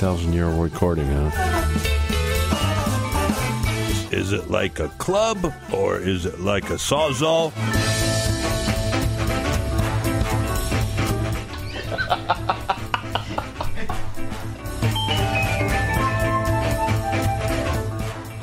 5,000-year-old recording, huh? Is it like a club, or is it like a sawzall?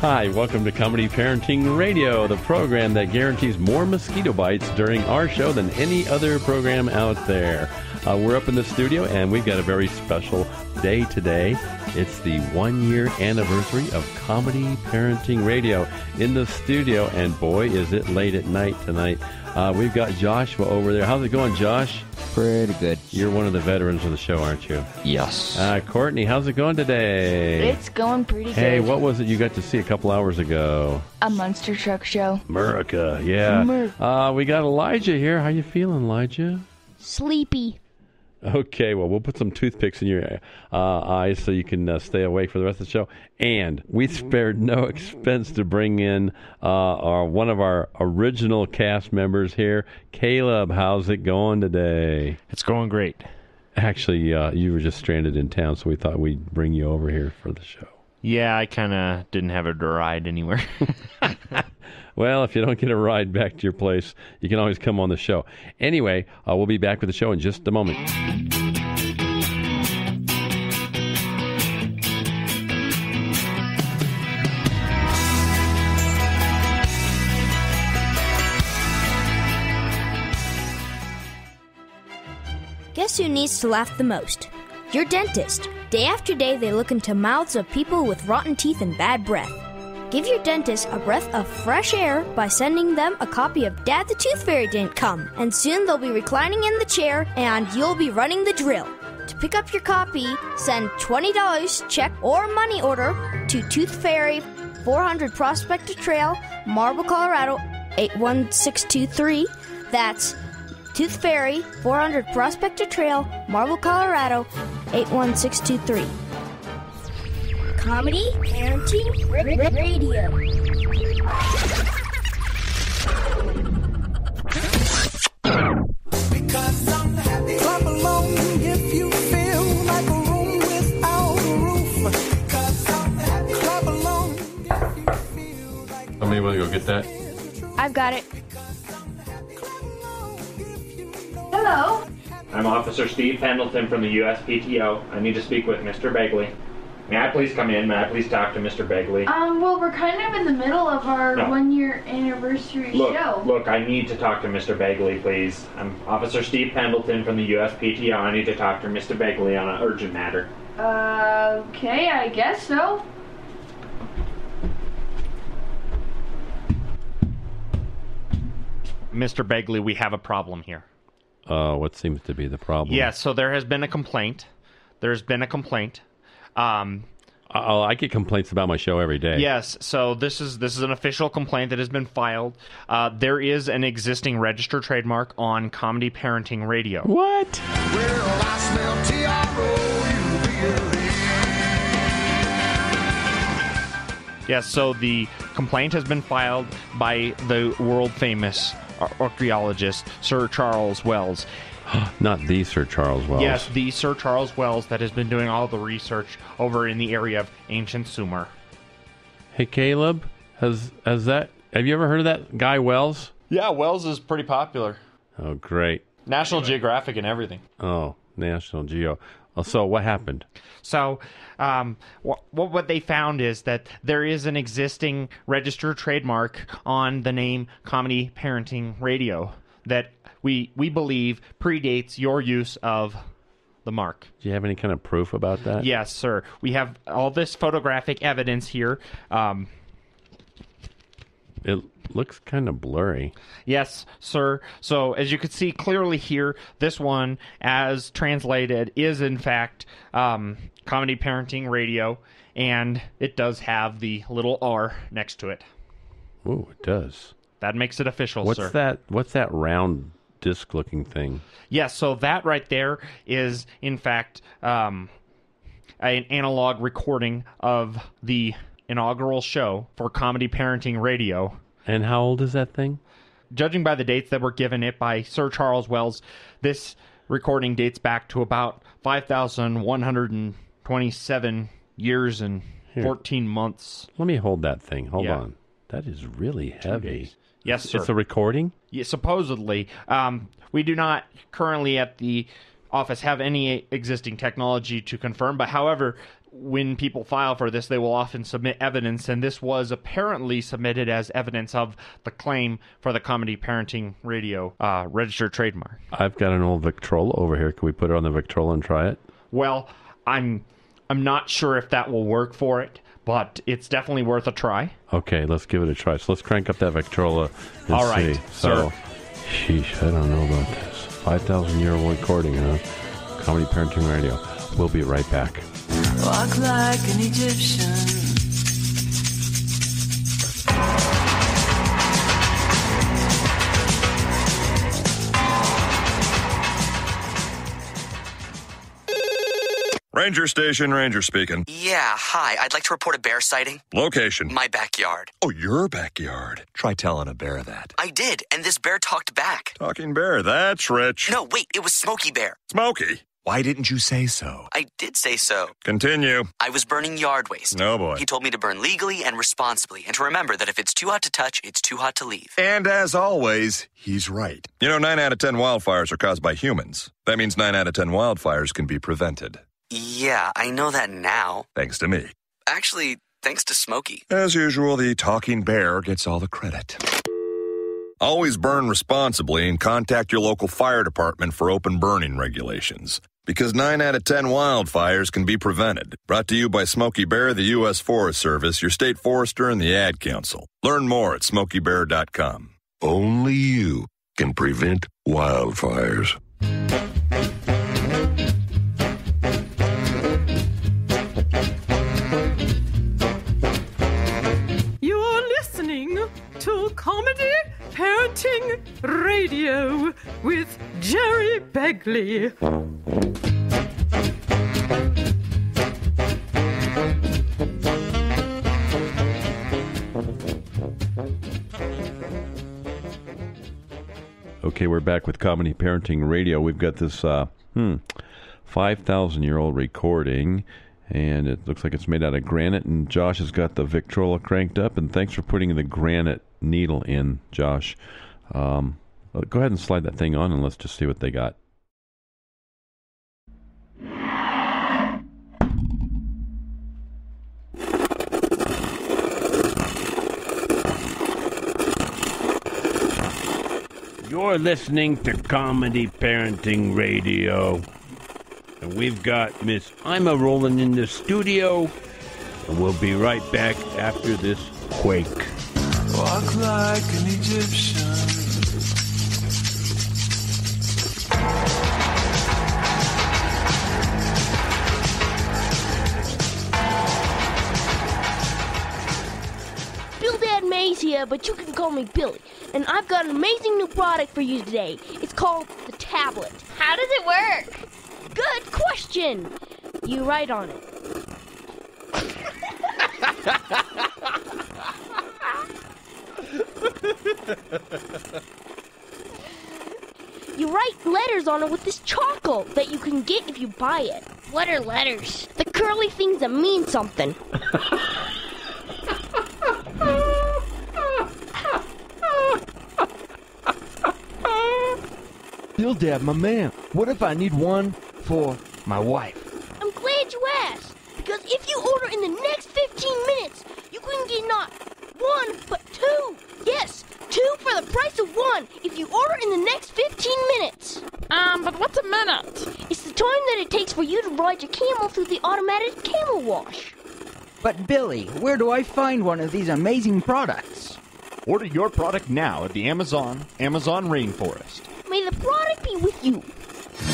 Hi, welcome to Comedy Parenting Radio, the program that guarantees more mosquito bites during our show than any other program out there. We're up in the studio, and we've got a very special day today. It's the 1-year anniversary of Comedy Parenting Radio in the studio, and boy, is it late at night tonight. We've got Joshua over there. How's it going, Josh? Pretty good. You're one of the veterans of the show, aren't you? Yes. Courtney, how's it going today? It's going pretty good. Hey, what was it you got to see a couple hours ago? A monster truck show. America, yeah. We got Elijah here. How you feeling, Elijah? Sleepy. Okay, well, we'll put some toothpicks in your eyes so you can stay awake for the rest of the show. And we spared no expense to bring in one of our original cast members here. Caleb, how's it going today? It's going great. Actually, you were just stranded in town, so we thought we'd bring you over here for the show. Yeah, I kind of didn't have a ride anywhere. Well, if you don't get a ride back to your place, you can always come on the show. Anyway, we'll be back with the show in just a moment. Guess who needs to laugh the most? Your dentist. Day after day, they look into mouths of people with rotten teeth and bad breath. Give your dentist a breath of fresh air by sending them a copy of Dad the Tooth Fairy Didn't Come, and soon they'll be reclining in the chair and you'll be running the drill. To pick up your copy, send $20 check or money order to Tooth Fairy, 400 Prospector Trail, Marble, Colorado, 81623. That's Tooth Fairy, 400 Prospector Trail, Marble, Colorado, 81623. Comedy Parenting Radio. Because I'm happy. Clap along if you feel like a room without a roof. Because I'm happy. Clap along if you feel like. Somebody want to go get that? I've got it. Hello. I'm Officer Steve Pendleton from the USPTO. I need to speak with Mr. Begley. May I please come in? May I please talk to Mr. Begley? Well, we're kind of in the middle of our No. 1-year anniversary show. Look, I need to talk to Mr. Begley, please. I'm Officer Steve Pendleton from the USPTO. I need to talk to Mr. Begley on an urgent matter. Okay, I guess so. Mr. Begley, we have a problem here. What seems to be the problem? Yes, so there has been a complaint. There's been a complaint. I get complaints about my show every day. Yes, so this is an official complaint that has been filed. There is an existing registered trademark on Comedy Parenting Radio. What? Well, I smell T-R-O-U-B-L-E. Yes, so the complaint has been filed by the world-famous archaeologist, Sir Charles Wells. Not the Sir Charles Wells. Yes, the Sir Charles Wells that has been doing all the research over in the area of ancient Sumer. Hey, Caleb, have you ever heard of that guy Wells? Yeah, Wells is pretty popular. Oh, great. National Geographic and everything. Oh, National Geo. So what happened? So what they found is that there is an existing registered trademark on the name Comedy Parenting Radio that we believe predates your use of the mark. Do you have any kind of proof about that? Yes, sir. We have all this photographic evidence here. It looks kind of blurry. Yes, sir. So as you can see clearly here, this one, as translated, is in fact Comedy Parenting Radio, and it does have the little R next to it. Ooh, it does. That makes it official, What's sir. What's that round disc-looking thing? Yes, so that right there is, in fact, an analog recording of the inaugural show for Comedy Parenting Radio. And how old is that thing? Judging by the dates that were given it by Sir Charles Wells, this recording dates back to about 5,100 27 years and 14 months. Let me hold that thing. Hold Yeah. on. That is really heavy. Yes, sir. It's a recording? Yeah, supposedly. We do not currently at the office have any existing technology to confirm, but however, when people file for this, they will often submit evidence, and this was apparently submitted as evidence of the claim for the Comedy Parenting Radio registered trademark. I've got an old Victrola over here. Can we put it on the Victrola and try it? Well, I'm not sure if that will work for it, but it's definitely worth a try. Okay, let's give it a try. So let's crank up that Victrola and All right, see. So, sheesh, I don't know about this. 5,000-year-old recording, huh? Comedy Parenting Radio. We'll be right back. Walk like an Egyptian. Ranger Station, Ranger speaking. Yeah, hi. I'd like to report a bear sighting. Location. My backyard. Oh, your backyard. Try telling a bear that. I did, and this bear talked back. Talking bear, that's rich. No, wait, it was Smokey Bear. Smokey. Why didn't you say so? I did say so. Continue. I was burning yard waste. No, boy. He told me to burn legally and responsibly, and to remember that if it's too hot to touch, it's too hot to leave. And as always, he's right. You know, 9 out of 10 wildfires are caused by humans. That means 9 out of 10 wildfires can be prevented. Yeah, I know that now. Thanks to me. Actually, thanks to Smokey. As usual, the talking bear gets all the credit. Always burn responsibly and contact your local fire department for open burning regulations. Because 9 out of 10 wildfires can be prevented. Brought to you by Smokey Bear, the U.S. Forest Service, your state forester, and the Ad Council. Learn more at smokeybear.com. Only you can prevent wildfires. You're listening to Comedy Parenting Radio with Jerry Begley. Okay, we're back with Comedy Parenting Radio. We've got this 5,000-year-old recording, and it looks like it's made out of granite, and Josh has got the Victrola cranked up, and thanks for putting the granite needle in, Josh. Go ahead and slide that thing on, and let's just see what they got. You're listening to Comedy Parenting Radio. And we've got Miss Ima Rollin in the studio. And we'll be right back after this quake. Walk like an Egyptian. Bill Dad Mays here, but you can call me Billy. And I've got an amazing new product for you today. It's called the tablet. How does it work? Good question. You write on it. You write letters on it with this charcoal that you can get if you buy it. What are letters? The curly things that mean something. Bill Dad, my man, what if I need one for my wife? I'm glad you asked, because if you order in the next 15 minutes, you can get not one, but two. Yes, two for the price of one if you order in the next 15 minutes. But what's a minute? It's the time that it takes for you to ride your camel through the automatic camel wash. But Billy, where do I find one of these amazing products? Order your product now at the Amazon rainforest. May the product be with you.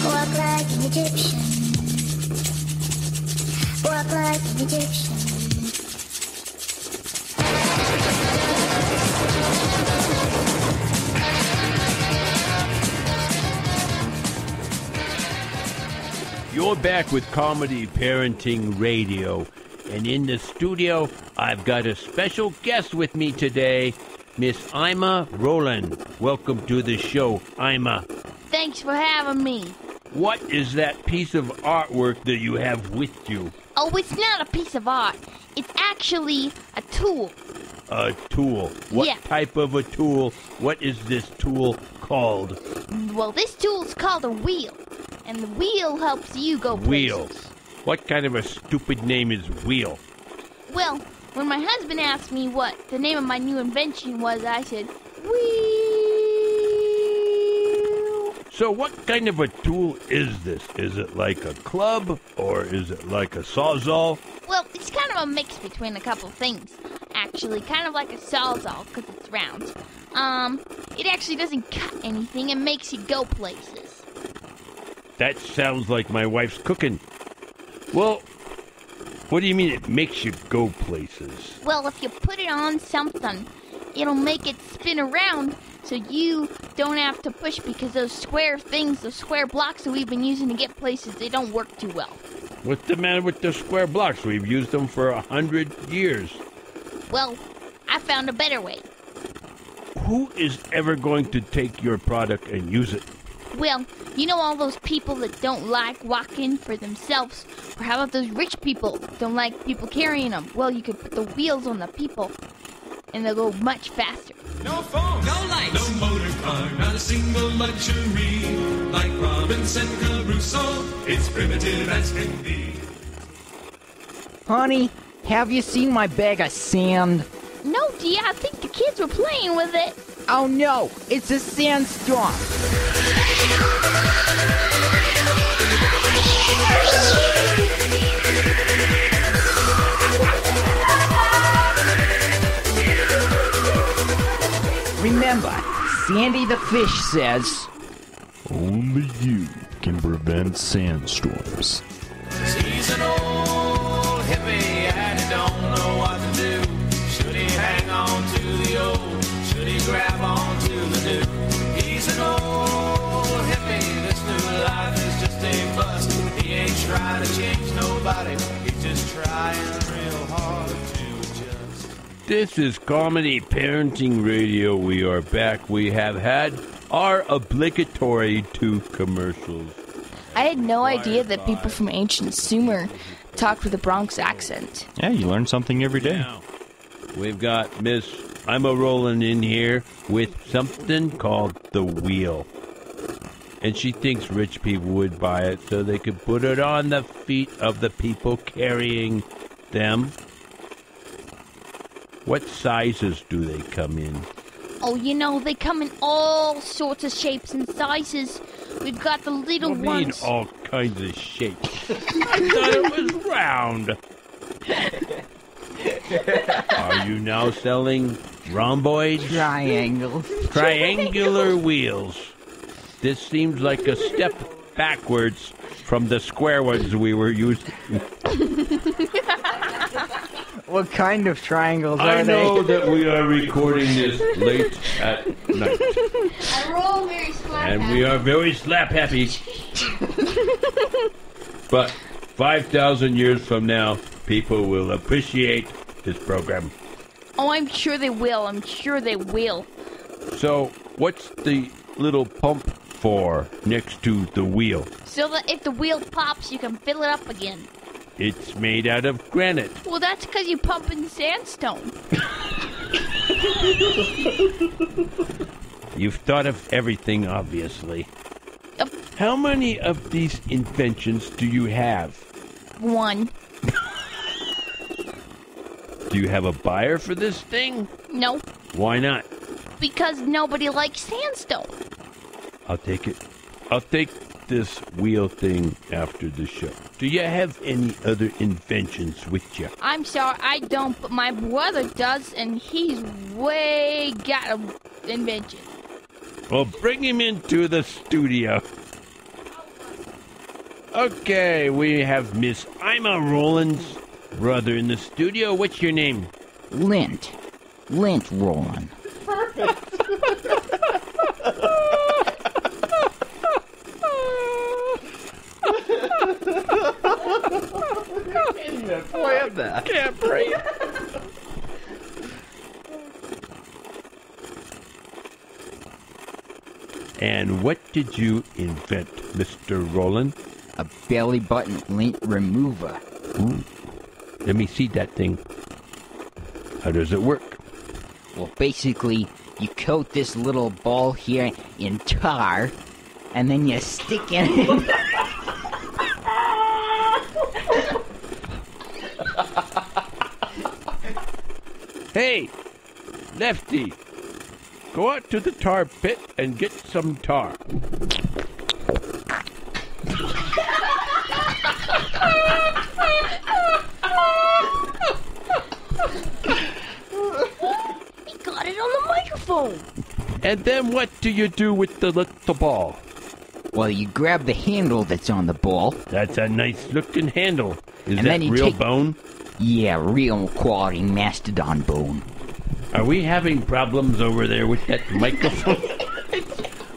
Walk like an Egyptian. Walk like an Egyptian. You're back with Comedy Parenting Radio. And in the studio, I've got a special guest with me today, Miss Ima Rollin. Welcome to the show, Ima. Thanks for having me. what is that piece of artwork that you have with you? Oh, it's not a piece of art. It's actually a tool. A tool. What Yeah. type of a tool? What is this tool called? Well, this tool's called a wheel. And the wheel helps you go places. Wheel. What kind of a stupid name is wheel? Well, when my husband asked me what the name of my new invention was, I said, wheel. So what kind of a tool is this? Is it like a club or is it like a sawzall? Well, it's kind of a mix between a couple things. Actually, kind of like a sawzall, because it's round. It actually doesn't cut anything. It makes you go places. That sounds like my wife's cooking. Well, what do you mean it makes you go places? Well, if you put it on something, it'll make it spin around so you don't have to push, because those square things, those square blocks that we've been using to get places, they don't work too well. What's the matter with the square blocks? We've used them for 100 years. Well, I found a better way. Who is ever going to take your product and use it? Well, you know all those people that don't like walking for themselves? Or how about those rich people that don't like people carrying them? Well, you could put the wheels on the people, and they'll go much faster. No phone, no lights, no motor car, not a single luxury. Like Robinson Crusoe, it's primitive as can be. Honey, have you seen my bag of sand? No, dear, I think the kids were playing with it. Oh no, it's a sandstorm. Remember, Sandy the fish says, only you can prevent sandstorms. He's an old hippie and he don't know what to do. Should he hang on to the old? Should he grab on to the new? He's an old hippie, this new life is just a bust. He ain't trying to change nobody, he's just trying real hard to adjust. This is Comedy Parenting Radio. We are back. We have had our obligatory 2 commercials. I had no idea that people from ancient Sumer talked with a Bronx accent. Yeah, you learn something every day. Now, we've got Miss I'm a Rollin in here with something called the wheel. And she thinks rich people would buy it so they could put it on the feet of the people carrying them. What sizes do they come in? Oh, you know, they come in all sorts of shapes and sizes. We've got the little What do you mean ones. all kinds of shapes? I thought it was round. Are you now selling rhomboids? Triangles. Triangular wheels. This seems like a step backwards from the square ones we were using. What kind of triangles are I they? know that we are recording this late at night. And we're all very slap And we are very slap happy. But 5,000 years from now, people will appreciate this program. Oh, I'm sure they will. I'm sure they will. So, what's the little pump for next to the wheel? So that if the wheel pops, you can fill it up again. It's made out of granite. Well, that's because you pump in sandstone. You've thought of everything, obviously. How many of these inventions do you have? One. Do you have a buyer for this thing? No, Why not? because nobody likes sandstone. I'll take it. I'll take this wheel thing after the show. Do you have any other inventions with you? I'm sorry, I don't, but my brother does, and he's way got an invention. Well, bring him into the studio. Okay, we have Miss Ima Rollin's brother in the studio. What's your name? Lint. Lint Rollin. Plan that. Can't breathe. And what did you invent, Mr. Rollin? A belly button lint remover. Ooh. Let me see that thing. How does it work? Well, basically, you coat this little ball here in tar, and then you stick it in. Hey, Lefty, go out to the tar pit and get some tar. He got it on the microphone. And then what do you do with the little ball? Well, you grab the handle that's on the ball. That's a nice looking handle. Is And that then you real take- bone? Yeah, real quality mastodon bone. Are we having problems over there with that microphone?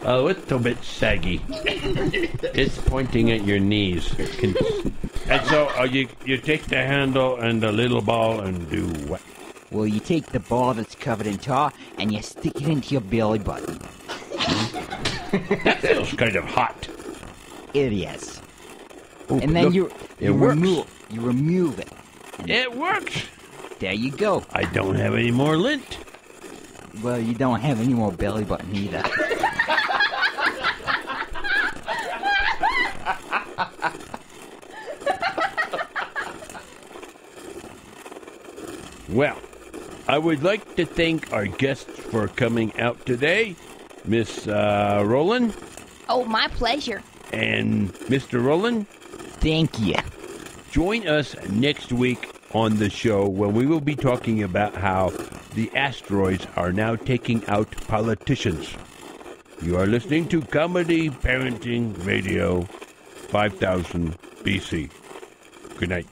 A little bit saggy. It's pointing at your knees. And so you take the handle and the little ball and do what? Well, you take the ball that's covered in tar and you stick it into your belly button. That feels kind of hot. It is. Ooh, And then look, you works. remove it. And It works. there you go. I don't have any more lint. Well, you don't have any more belly button either. Well, I would like to thank our guests for coming out today, Miss Rollin Oh, my pleasure. and Mr. Rollin. Thank you. Join us next week on the show when we will be talking about how the asteroids are now taking out politicians. You are listening to Comedy Parenting Radio 5000 BC. Good night.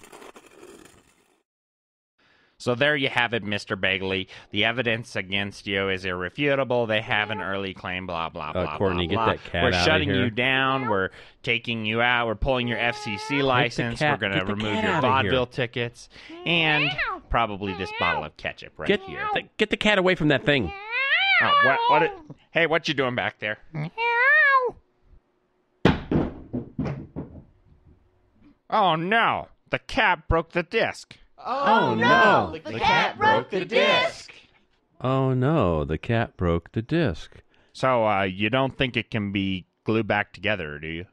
So there you have it, Mr. Begley. The evidence against you is irrefutable. They have an early claim, blah, blah, blah, Courtney, blah, get blah. that cat We're out of shutting here. you down. We're taking you out. We're pulling your FCC license. cat- We're going get to the remove cat your out of vaudeville here. tickets. And probably this bottle of ketchup right Get here. get the cat away from that thing. Oh, hey, what you doing back there? Oh, no. The cat broke the disc. Oh, no. The cat broke the disc. Oh no, the cat broke the disc. So, you don't think it can be glued back together, do you?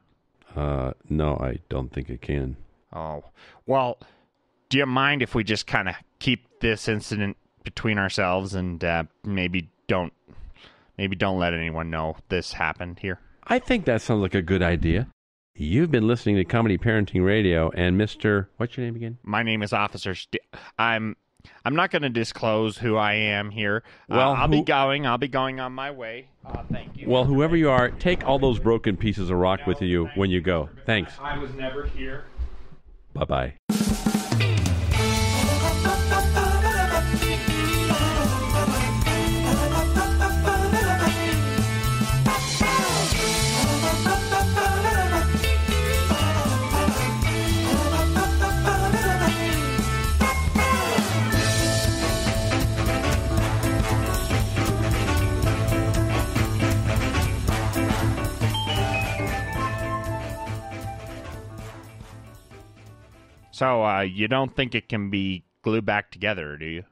No, I don't think it can. Oh, well, do you mind if we just kind of keep this incident between ourselves and maybe don't let anyone know this happened here? I think that sounds like a good idea. You've been listening to Comedy Parenting Radio, and Mr. What's your name again? My name is Officer I'm not going to disclose who I am here. Well, I'll be going on my way. Thank you. Well, whoever you are, take all those broken pieces of rock with you when you go. Thanks. I was never here. Bye-bye. So, you don't think it can be glued back together, do you?